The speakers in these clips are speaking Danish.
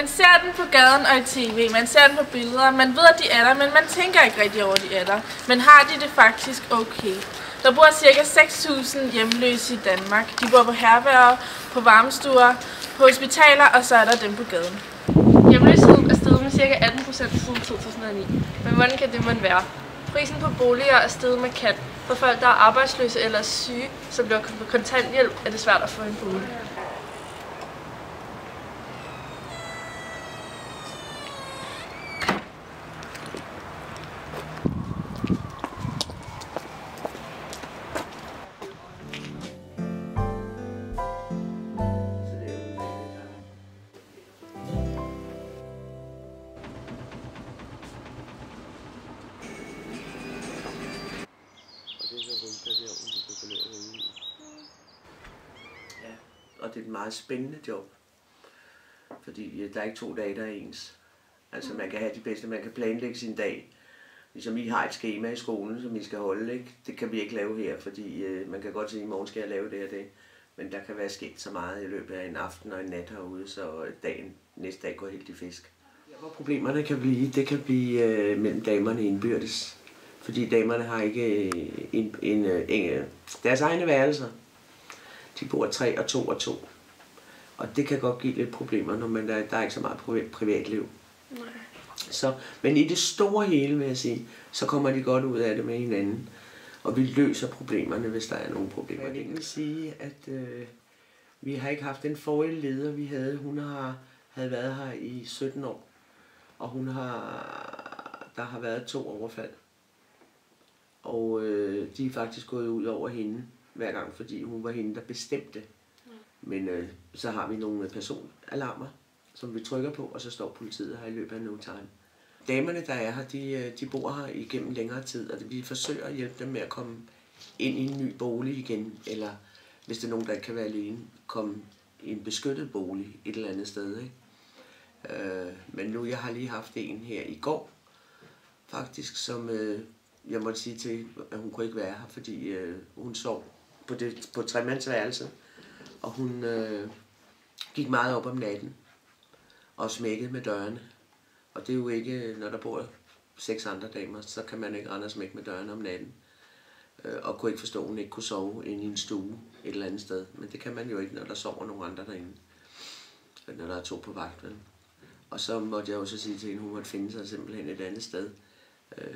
Man ser den på gaden og i tv, man ser den på billeder, man ved, at de er der, men man tænker ikke rigtig over, at de er der. Men har de det faktisk okay? Der bor ca. 6.000 hjemløse i Danmark. De bor på herberger, på varmestuer, på hospitaler, og så er der dem på gaden. Hjemløsheden er steget med ca. 18% siden 2009. Men hvordan kan det måtte være? Prisen på boliger er steget markant. For folk, der er arbejdsløse eller syge, som bliver på kontanthjælp, er det svært at få en bolig. Og det er et meget spændende job, fordi der er ikke 2 dage, der er ens. Altså man kan have de bedste, man kan planlægge sin dag. Ligesom I har et schema i skolen, som I skal holde, ikke? Det kan vi ikke lave her, fordi man kan godt sige, at i morgen skal jeg lave det og det. Men der kan være sket så meget i løbet af en aften og en nat herude, så næste dag går helt i fisk. Hvor problemerne kan blive, det kan blive mellem damerne indbyrdes. Fordi damerne har ikke deres egne værelser. De bor 3 og 2 og 2. Og det kan godt give lidt problemer, når der er ikke så meget privatliv. Nej. Men i det store hele, vil jeg sige, så kommer de godt ud af det med hinanden. Og vi løser problemerne, hvis der er nogle problemer. Jeg vil sige, at vi har ikke haft den forrige leder, vi havde. Hun havde været her i 17 år. Og der har været 2 overfald. Og de er faktisk gået ud over hende hver gang, fordi hun var hende, der bestemte. Men så har vi nogle personalarmer, som vi trykker på, og så står politiet her i løbet af no time. Damerne, der er her, de bor her igennem længere tid, og vi forsøger at hjælpe dem med at komme ind i en ny bolig igen, eller hvis det er nogen, der ikke kan være alene, komme i en beskyttet bolig et eller andet sted. Ikke? Men nu, jeg har lige haft en her i går, faktisk, som jeg måtte sige til, at hun kunne ikke være her, fordi hun sov på 3-mandsværelse, og hun gik meget op om natten og smækkede med dørene. Og det er jo ikke, når der bor 6 andre damer, så kan man ikke rende og smække med dørene om natten. Og kunne ikke forstå, at hun ikke kunne sove inde i en stue et eller andet sted. Men det kan man jo ikke, når der sover nogle andre derinde. Når der er 2 på vagt. Og så måtte jeg jo så sige til hende, at hun måtte finde sig simpelthen et andet sted.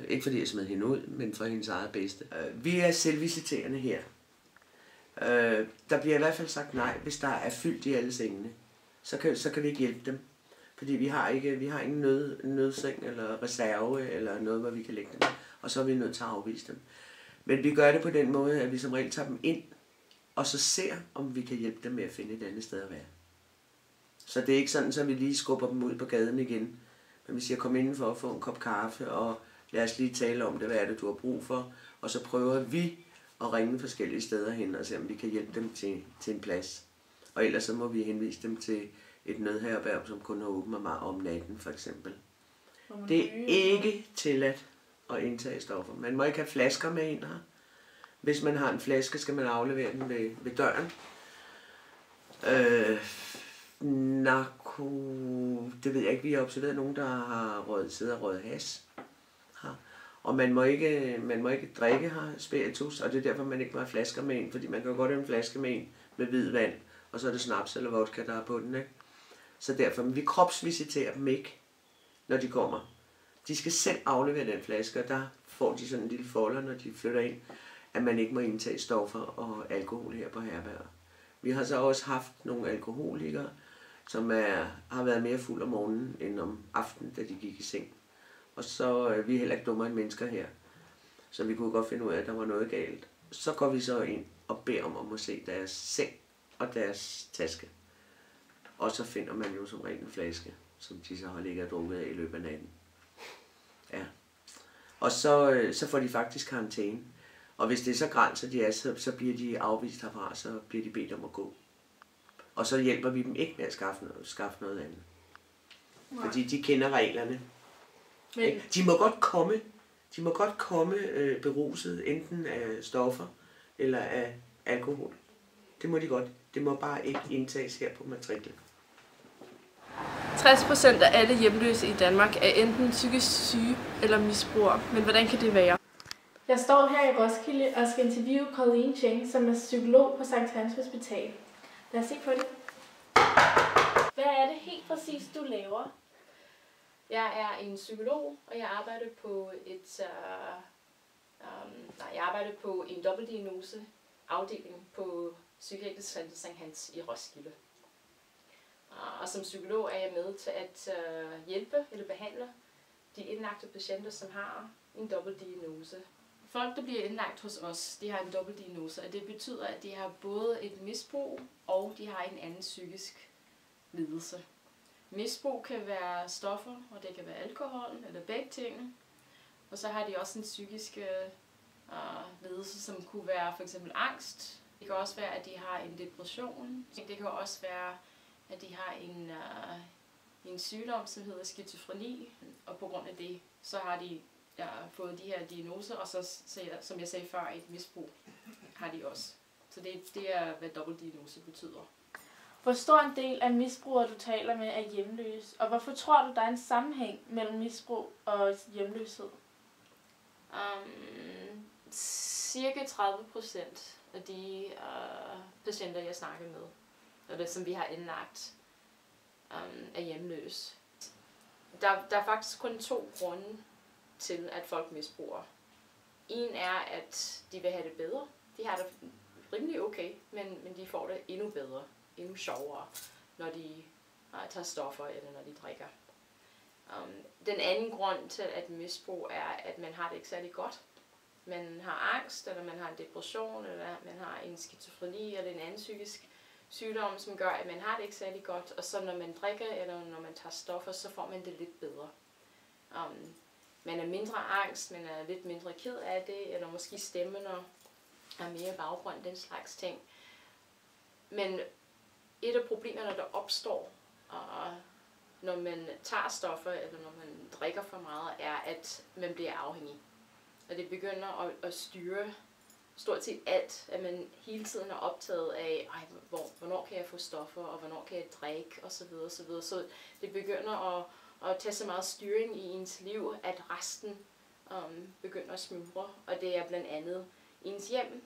Ikke fordi jeg smed hende ud, men for hendes eget bedste. Vi er selvvisiterende her. Der bliver i hvert fald sagt nej, hvis der er fyldt i alle sengene. Så kan vi ikke hjælpe dem. Fordi vi har ingen nødseng eller reserve eller noget, hvor vi kan lægge dem. Og så er vi nødt til at afvise dem. Men vi gør det på den måde, at vi som regel tager dem ind, og så ser, om vi kan hjælpe dem med at finde et andet sted at være. Så det er ikke sådan, at vi lige skubber dem ud på gaden igen. Men vi siger, kom indenfor og få en kop kaffe, og lad os lige tale om det, hvad er det, du har brug for. Og så prøver vi at ringe forskellige steder hen, og se, om vi kan hjælpe dem til en plads. Og ellers så må vi henvise dem til et nødherberg, som kun har åbent om natten, for eksempel. Det er ikke tilladt at indtage stoffer. Man må ikke have flasker med ind her. Hvis man har en flaske, skal man aflevere den ved døren. Narko, det ved jeg ikke. Vi har observeret nogen, der har siddet og røget hash her. Og man må ikke drikke her spiritus, og det er derfor, man ikke må have flasker med ind, fordi man kan jo godt have en flaske med ind med hvid vand, og så er det snaps eller vodka, der er på den, ikke? Så derfor, men vi kropsvisiterer dem ikke, når de kommer. De skal selv aflevere den flaske, og der får de sådan en lille folder, når de flytter ind, at man ikke må indtage stoffer og alkohol her på herberget. Vi har så også haft nogle alkoholikere, som har været mere fuld om morgenen end om aftenen, da de gik i seng. Og så er vi heller ikke dummere end mennesker her. Så vi kunne godt finde ud af, at der var noget galt. Så går vi så ind og beder om at se deres seng og deres taske. Og så finder man jo som regel en flaske, som de så har ligget og drukket af i løbet af natten. Ja. Og så får de faktisk karantæne. Og hvis det er så grænser de er, så bliver de afvist herfra, så bliver de bedt om at gå. Og så hjælper vi dem ikke med at skaffe noget andet. Nej. Fordi de kender reglerne. Men de må godt komme beruset enten af stoffer eller af alkohol. Det må de godt. Det må bare ikke indtages her på matriklen. 60% af alle hjemløse i Danmark er enten psykisk syge eller misbrugere. Men hvordan kan det være? Jeg står her i Roskilde og skal interviewe Colleen Cheng, som er psykolog på Sankt Hans Hospital. Lad os se på det. Hvad er det helt præcis, du laver? Jeg er en psykolog, og jeg arbejder på en dobbeltdiagnose afdeling på Psykiatrisk Center Sankt Hans i Roskilde. Og som psykolog er jeg med til at hjælpe eller behandle de indlagte patienter, som har en dobbeltdiagnose. Folk, der bliver indlagt hos os, de har en dobbeltdiagnose, og det betyder, at de har både et misbrug og de har en anden psykisk lidelse. Misbrug kan være stoffer, og det kan være alkohol eller begge ting. Og så har de også en psykisk lidelse, som kunne være for eksempel angst. Det kan også være, at de har en depression. Det kan også være, at de har en sygdom, som hedder skizofreni. Og på grund af det, så har de fået de her diagnoser, og så, som jeg sagde før, et misbrug har de også. Så det er, hvad dobbeltdiagnose betyder. Hvor stor en del af misbrugere, du taler med, er hjemløse? Og hvorfor tror du, der er en sammenhæng mellem misbrug og hjemløshed? Cirka 30% af de patienter, jeg snakker med, eller som vi har indlagt, er hjemløse. Der er faktisk kun 2 grunde til, at folk misbruger. En er, at de vil have det bedre. De har det rimelig okay, men de får det endnu bedre, endnu sjovere, når de tager stoffer eller når de drikker. Den anden grund til at misbrug er, at man har det ikke særlig godt. Man har angst, eller man har en depression, eller man har en skizofreni eller en anden psykisk sygdom, som gør, at man har det ikke særlig godt. Og så når man drikker eller når man tager stoffer, så får man det lidt bedre. Man er mindre angst, man er lidt mindre ked af det, eller måske stemmerne er mere baggrund, den slags ting. Men et af problemerne, der opstår, når man tager stoffer, eller når man drikker for meget, er, at man bliver afhængig. Og det begynder at styre stort set alt, at man hele tiden er optaget af, hvornår kan jeg få stoffer, og hvornår kan jeg drikke, osv. osv. Så det begynder at tage så meget styring i ens liv, at resten begynder at smuldre. Og det er blandt andet ens hjem.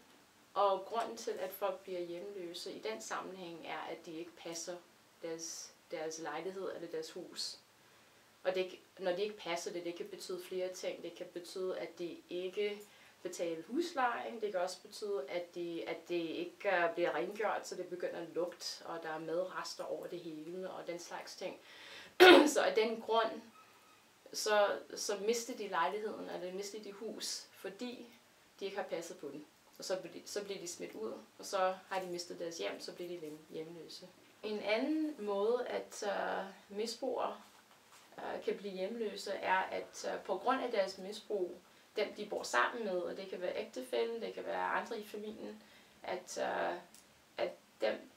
Og grunden til, at folk bliver hjemløse i den sammenhæng, er, at de ikke passer deres lejlighed eller deres hus. Og når de ikke passer det kan betyde flere ting. Det kan betyde, at de ikke betaler husleje. Det kan også betyde, at det ikke bliver rengjort, så det begynder at lugte, og der er madrester over det hele, og den slags ting. Så af den grund, så mister de lejligheden, eller mister de hus, fordi de ikke har passet på den. Og så bliver de smidt ud, og så har de mistet deres hjem, så bliver de hjemløse. En anden måde, at misbrugere kan blive hjemløse, er, at på grund af deres misbrug, dem de bor sammen med, og det kan være ægtefællen, det kan være andre i familien, at dem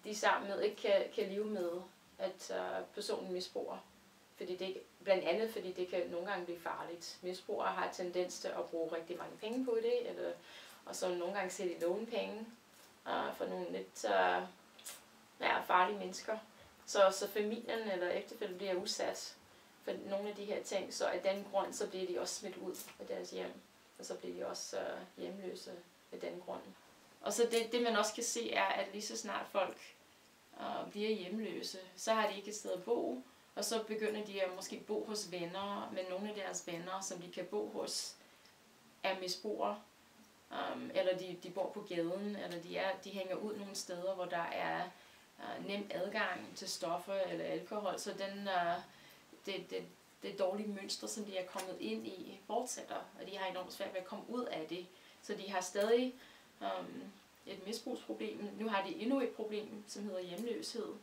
de sammen med ikke kan leve med, at personen misbruger. Blandt andet fordi det kan nogle gange blive farligt. Misbrugere har tendens til at bruge rigtig mange penge på det, og så nogle gange ser de låne penge for nogle lidt farlige mennesker. Så familien eller ægtefællen bliver udsat for nogle af de her ting, så af den grund, så bliver de også smidt ud af deres hjem, og så bliver de også hjemløse af den grund. Og så det man også kan se er, at lige så snart folk bliver hjemløse, så har de ikke et sted at bo, og så begynder de at måske bo hos venner, men nogle af deres venner, som de kan bo hos, er misbrugere, eller de bor på gaden, eller de hænger ud nogle steder, hvor der er nemt adgang til stoffer eller alkohol, så det dårlige mønster, som de er kommet ind i, fortsætter, og de har enormt svært ved at komme ud af det. Så de har stadig et misbrugsproblem. Nu har de endnu et problem, som hedder hjemløshed.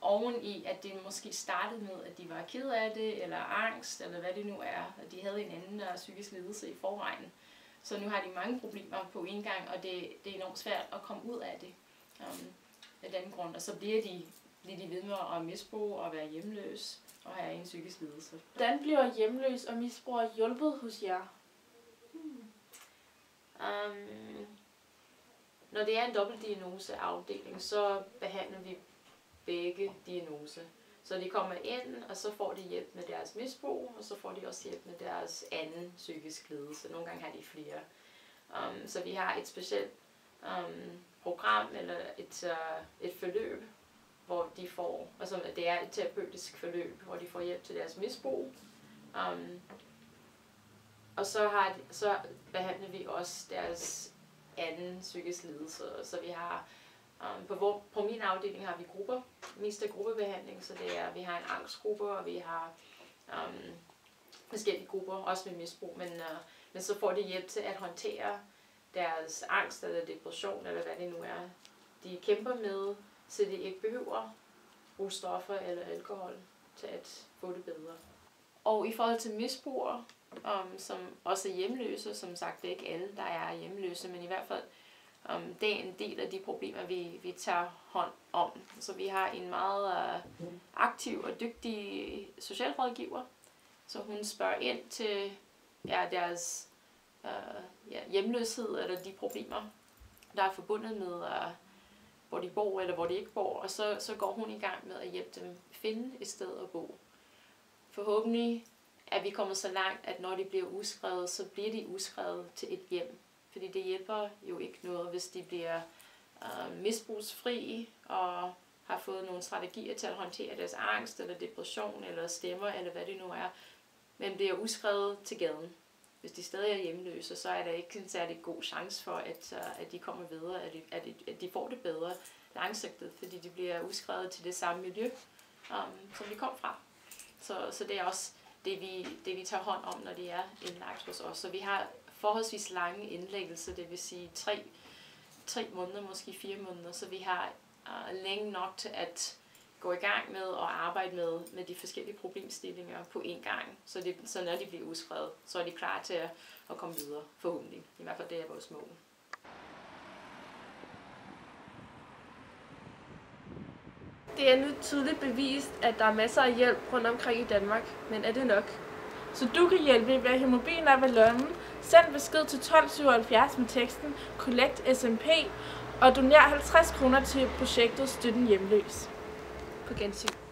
Oven i, at det måske startede med, at de var ked af det, eller angst, eller hvad det nu er, at de havde en anden psykisk lidelse i forvejen. Så nu har de mange problemer på en gang, og det er enormt svært at komme ud af det af den grund. Og så bliver de ved med at misbruge og være hjemløs og have en psykisk lidelse. Hvordan bliver hjemløs og misbrugere hjulpet hos jer? Når det er en dobbeltdiagnoseafdeling, så behandler vi begge diagnoser. Så de kommer ind, og så får de hjælp med deres misbrug, og så får de også hjælp med deres anden psykisk lidelse. Nogle gange har de flere. Så vi har et specielt program, eller et forløb, hvor de får, altså det er et terapeutisk forløb, hvor de får hjælp til deres misbrug. Og så behandler vi også deres anden psykisk lidelse. Så vi har på min afdeling har vi grupper, mest af gruppebehandling, så vi har en angstgruppe, og vi har forskellige grupper, også med misbrug, men så får de hjælp til at håndtere deres angst eller depression, eller hvad det nu er, de kæmper med, så de ikke behøver bruge stoffer eller alkohol til at få det bedre. Og i forhold til misbrugere, som også er hjemløse, som sagt det er ikke alle, der er hjemløse, men i hvert fald det er en del af de problemer, vi tager hånd om. Så vi har en meget aktiv og dygtig socialrådgiver, så hun spørger ind til deres hjemløshed eller de problemer, der er forbundet med, hvor de bor eller hvor de ikke bor, og så går hun i gang med at hjælpe dem finde et sted at bo. Forhåbentlig er vi kommet så langt, at når de bliver udskrevet, så bliver de udskrevet til et hjem. Fordi det hjælper jo ikke noget, hvis de bliver misbrugsfri og har fået nogle strategier til at håndtere deres angst eller depression eller stemmer eller hvad det nu er, men bliver udskrevet til gaden. Hvis de stadig er hjemløse, så er der ikke en særlig god chance for, at de kommer videre, at de får det bedre langsigtet, fordi de bliver udskrevet til det samme miljø, som de kom fra. Så det er også det, vi tager hånd om, når de er indlagt hos os. Så vi har forholdsvis lange indlæggelser, det vil sige 3 måneder, måske 4 måneder, så vi har længe nok til at gå i gang med at arbejde med de forskellige problemstillinger på én gang. Så når de bliver udskrevet, så er de klar til at komme videre, forhåbentlig. I hvert fald det er vores mål. Det er nu tydeligt bevist, at der er masser af hjælp rundt omkring i Danmark, men er det nok? Så du kan hjælpe ved at hive mobilen op af lommen, send besked til 1277 med teksten Collect SMP og doner 50 kroner til projektet Støtten Hjemløs. På gensyn.